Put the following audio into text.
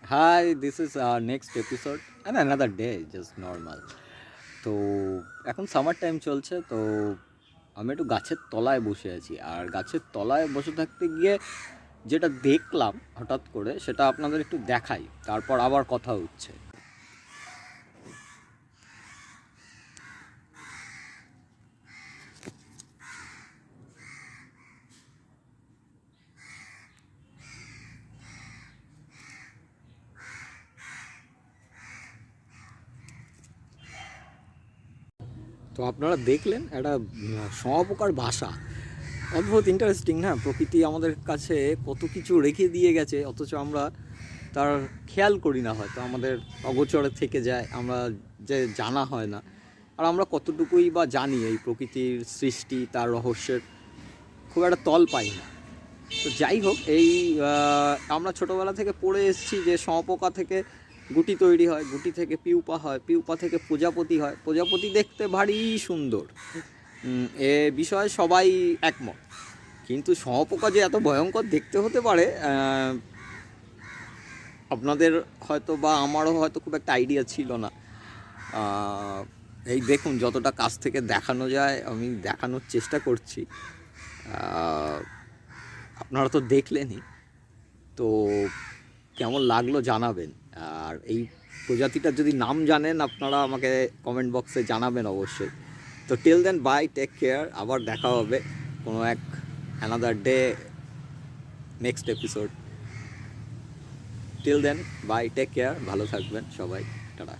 Hi, this is our next episode and another day, just normal. তো এখন summer time চলছে, তো আমি একটু গাছের তলায় বসে আছি। আর গাছের তলায় বসে থাকতে গিয়ে যেটা দেখলাম হঠাৎ করে, সেটা আপনাদের একটু দেখাই, তারপর আবার কথা হচ্ছে। তো আপনারা দেখলেন একটা সমপকার ভাষা, অদ্ভুত ইন্টারেস্টিং না? প্রকৃতি আমাদের কাছে কত কিছু রেখে দিয়ে গেছে, অথচ আমরা তার খেয়াল করি না, হয়তো আমাদের অগোচরে থেকে যায়, আমরা যে জানা হয় না। আর আমরা কতটুকুই বা জানি এই প্রকৃতির সৃষ্টি, তার রহস্যের খুব একটা তল পাই না। তো যাই হোক, এই আমরা ছোটোবেলা থেকে পড়ে এসেছি যে শুঁয়োপোকা থেকে গুটি তৈরি হয়, গুটি থেকে পিউপা হয়, পিউপা থেকে প্রজাপতি হয়, প্রজাপতি দেখতে ভারী সুন্দর। এ বিষয়ে সবাই একমত। কিন্তু শুঁয়োপোকা যে এত ভয়ঙ্কর দেখতে হতে পারে, আপনাদের হয়তো বা আমারও হয়তো খুব একটা আইডিয়া ছিল না। এই দেখুন, যতটা কাছ থেকে দেখানো যায় আমি দেখানোর চেষ্টা করছি। আপনারা তো দেখলেনই, তো কেমন লাগলো জানাবেন। আর এই প্রজাতিটার যদি নাম জানেন, আপনারা আমাকে কমেন্ট বক্সে জানাবেন অবশ্যই। তো till then, bye, take care. আবার দেখা হবে কোনো এক another day, next episode. Till then, bye, take care, ভালো থাকবেন সবাই, টাটা।